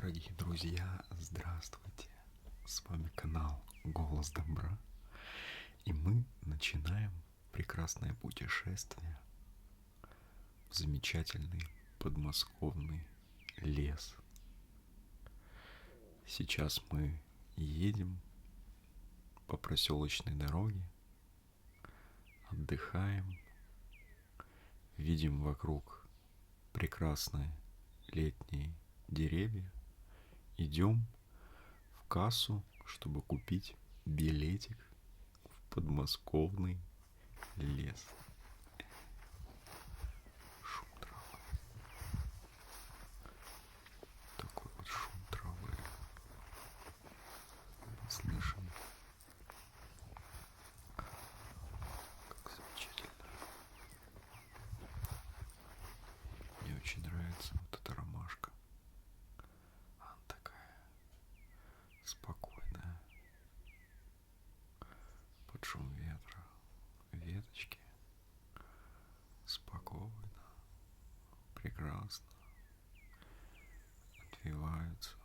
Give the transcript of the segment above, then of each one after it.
Дорогие друзья, здравствуйте! С вами канал Голос Добра, и мы начинаем прекрасное путешествие в замечательный подмосковный лес. Сейчас мы едем по проселочной дороге, отдыхаем, видим вокруг прекрасные летние деревья, идем в кассу, чтобы купить билетик в подмосковный лес. Шум травы. Такой вот шум травы. Слышим. Как замечательно. Мне очень нравится вот эта ромашка. Она такая спокойная. Под шум ветра. Веточки. Спокойно. Прекрасно. Отвиваются.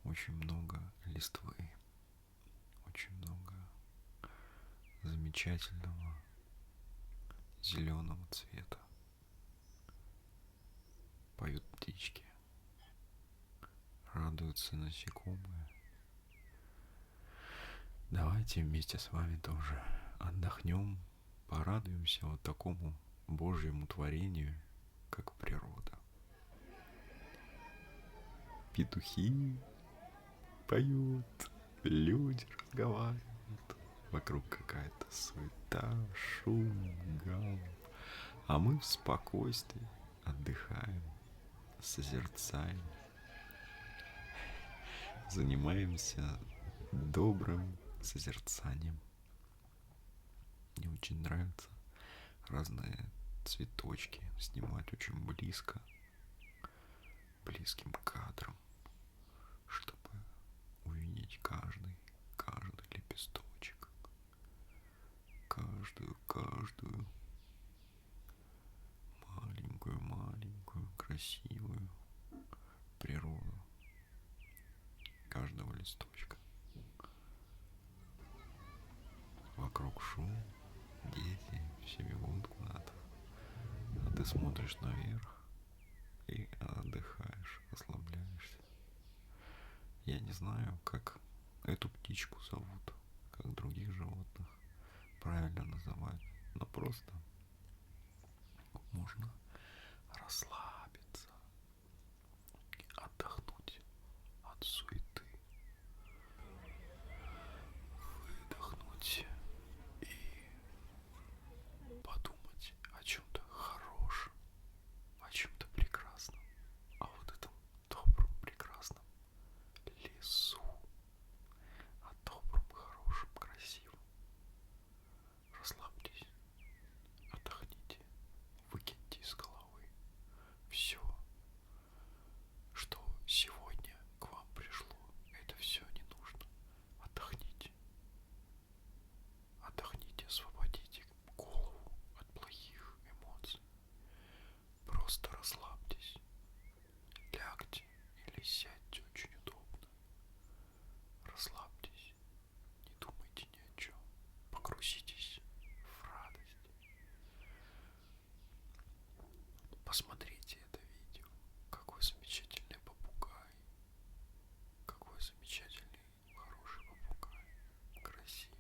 Очень много листвы. Очень много замечательного зеленого цвета. Поют птички. Радуются насекомые. Давайте вместе с вами тоже отдохнем, порадуемся вот такому Божьему творению, как природа. Петухи поют, люди разговаривают, вокруг какая-то суета, шум, гам, а мы в спокойствии отдыхаем, созерцаем, занимаемся добрым созерцанием. Мне очень нравятся разные цветочки снимать очень близким кадром, чтобы увидеть каждый лепесточек, каждую маленькую красивую природу каждого листочка. Вокруг шум, дети, все бегут куда-то, а ты смотришь наверх и отдыхаешь, расслабляешься. Я не знаю, как эту птичку зовут, как других животных правильно называть, но просто можно расслабиться, отдохнуть от суеты, выдохнуть и подумать о чем-то хорошем, о чем-то прекрасном, о вот этом добром, прекрасном лесу, о добром, хорошем, красивом. Расслабьтесь, отдохните, выкиньте из головы все, что сегодня к вам пришло. Это все не нужно. Отдохните. Отдохните, освободите голову от плохих эмоций. Просто расслабьтесь. Лягте или сядьте очень удобно. Расслабьтесь. Не думайте ни о чем. Погрузитесь в радость. Посмотрите это видео. Какой замечательный попугай. Какой замечательный, хороший попугай. Красивый.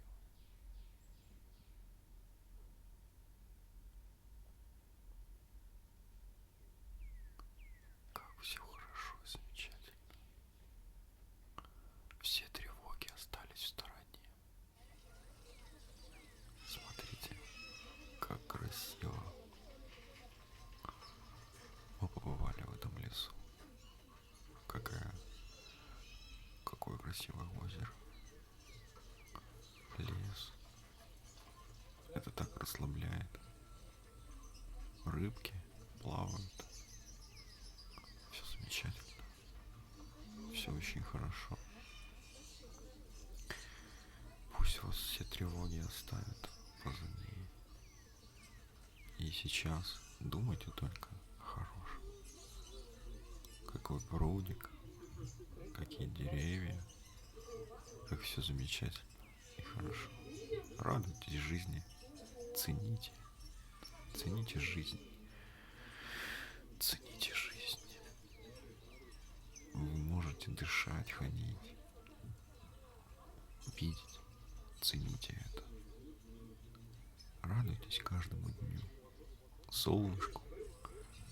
Как все хорошо и замечательно. Все тревоги остались в стороне. Смотрите, как красиво мы побывали в этом лесу. Какое красивое озеро. Лес. Это так расслабляет. Рыбки плавают. Все замечательно. Все очень хорошо. Пусть вас все тревоги оставят позади. И сейчас думайте только о хорошем. какой прудик, какие деревья, как все замечательно и хорошо. Радуйтесь жизни, цените, цените жизнь, цените жизнь. Вы можете дышать, ходить, видеть, цените это. Радуйтесь каждому дню, солнышку,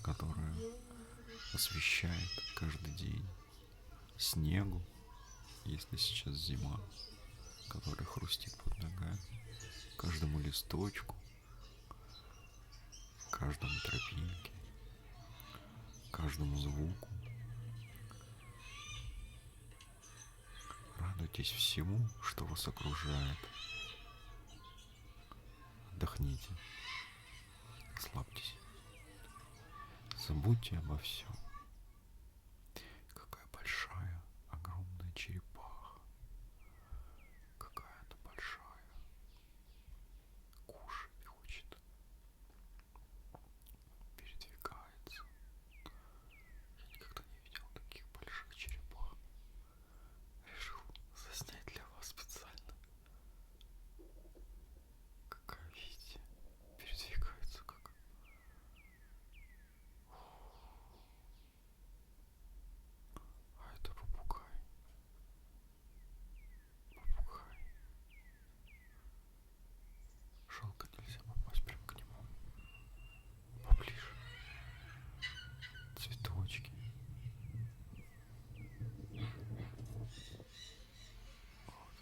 которое освещает каждый день, снегу, если сейчас зима, который хрустит под ногами, каждому листочку, каждому тропинке, каждому звуку. Радуйтесь всему, что вас окружает. Отдохните, расслабьтесь, забудьте обо всем. Какая большая, огромная черепаха. Какая-то большая. Кушать хочет. Передвигается. Я никогда не видел таких больших черепах. Решил заснять для вас специально. Какая, видите, передвигается как. А это попугай. Попугай. Жалко, нельзя попасть прям к нему. Поближе. Цветочки. Вот.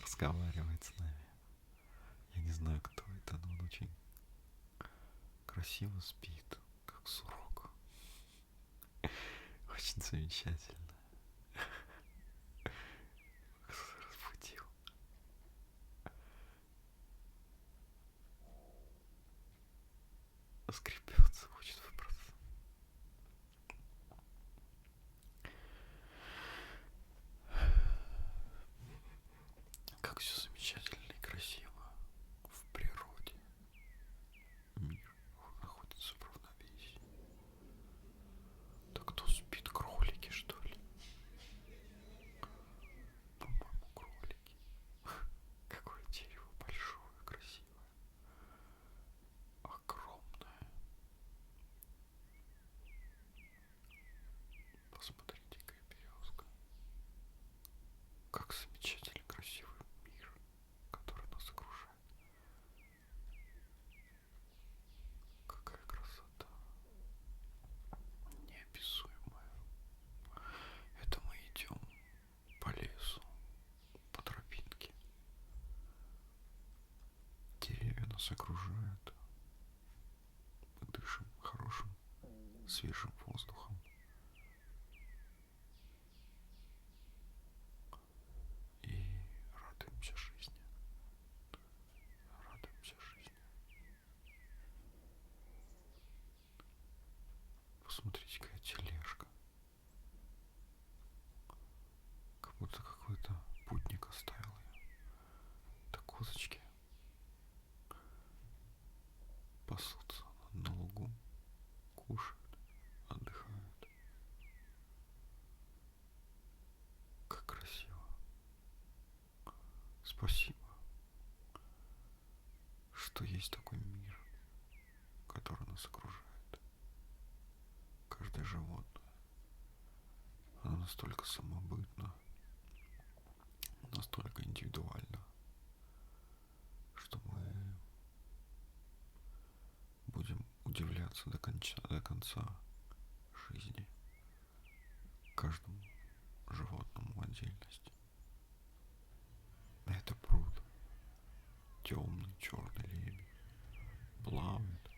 Разговаривает с нами. Я не знаю, кто это, но он очень красиво спит, как сурок. Очень замечательно. Разбудил. Скребется, хочет выбраться. Как все замечательно и красиво в природе. Мир находится в равновесии. Да кто спит? Кролики, что ли? По-моему, кролики. Какое дерево большое, красивое. Огромное. Посмотрите-ка, березка. Как замечательно красивый мир, который нас окружает. Какая красота. Неописуемая. Это мы идем по лесу, по тропинке. Деревья нас окружают. Мы дышим хорошим, свежим воздухом. И радуемся жизни. Радуемся жизни. Посмотрите, какая тележка. Как будто какой-то путник оставил ее. Это козочки пасутся на лугу, кушают, отдыхают. Как красиво. Спасибо, что есть такой мир, который нас окружает. Каждое животное, оно настолько самобытно, настолько индивидуально, что мы будем удивляться до конца жизни каждому животному в отдельности. Это пруд. Темный черный лебедь плавает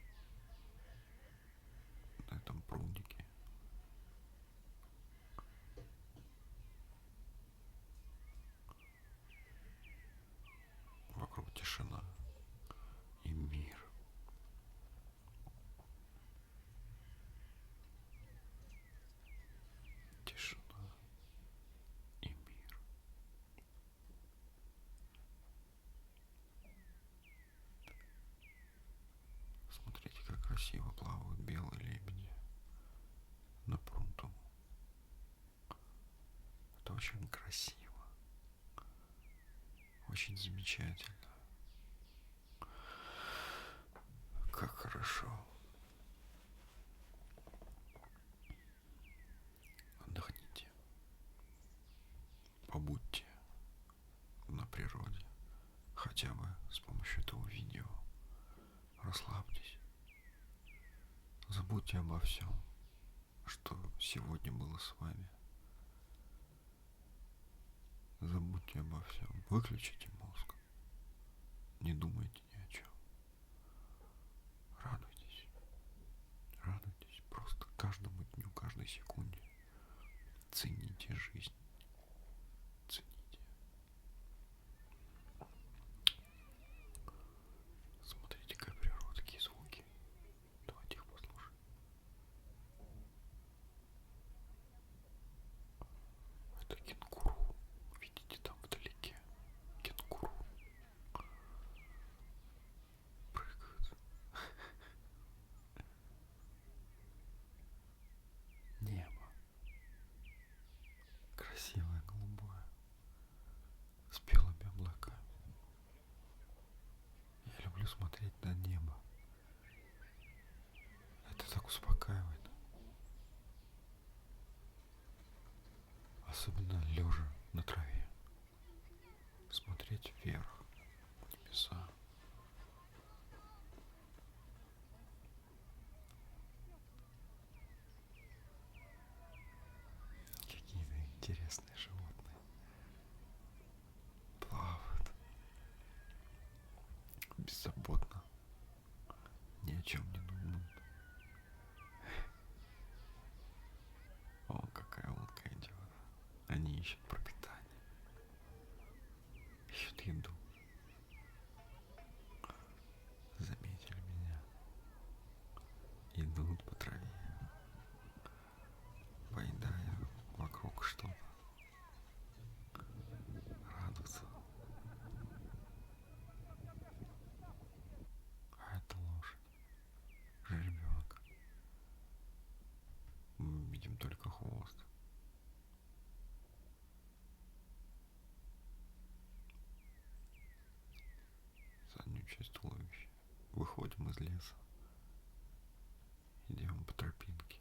на этом прудике. Вокруг тишина и мир. Тишина и мир. Смотрите, как красиво плавают белые лебеди. очень красиво, очень замечательно. Как хорошо. Отдохните. Побудьте на природе, хотя бы с помощью этого видео. Расслабьтесь. Забудьте обо всем, что сегодня было с вами. Забудьте обо всем. Выключите мозг. Не думайте ни о чем. Радуйтесь. Радуйтесь просто каждому дню, каждой секунде. Цените жизнь. Цените. Смотрите, какая природа, какие звуки. Давайте их послушаем. Это кенгуру. Видите, там вдалеке кенгуру прыгают. Небо. Красивое, голубое. С белыми облаками. Я люблю смотреть на небо. Это так успокаивает. Особенно лежа на траве. Смотреть вверх, в небеса. Какие-то интересные животные плавают беззаботно, ни о чем не думают. О, какая утка идет. Они ищут пропитание, ищут еду. Заметили меня. Идут по траве, поедая вокруг что-то. Радуются. А это лошадь. Жеребенок. Мы видим только хвост. Заднюю часть туловища. Выходим из леса. Идем по тропинке.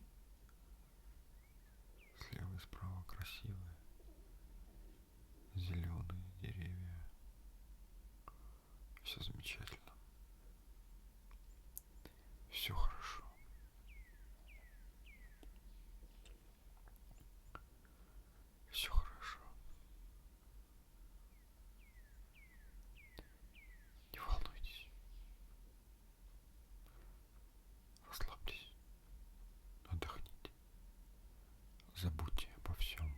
Слева и справа красивые зеленые деревья. Все замечательно. Все хорошо. Все хорошо. Не волнуйтесь. Расслабьтесь. Отдохните. Забудьте обо всем.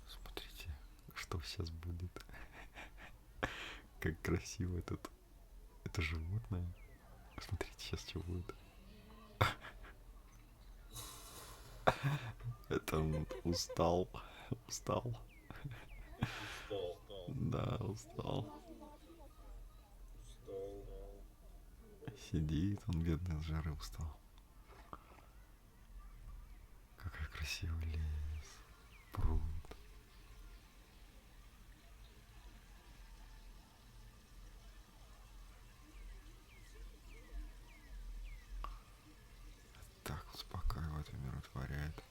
Смотрите, что сейчас будет. Как красиво это животное. Смотрите, сейчас что будет. Это он устал. Устал. Да, устал. Сидит, он бедный от жары устал. Какой красивый лес. Пруд. Так успокаивает, умиротворяет.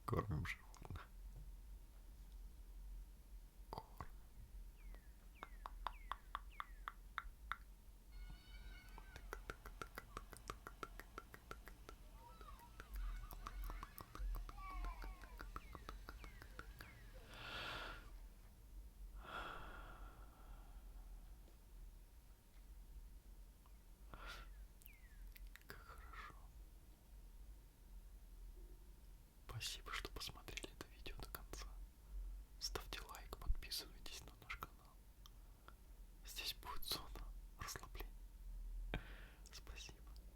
Кормим животных. Кормим. Как хорошо. Спасибо, что посмотрели.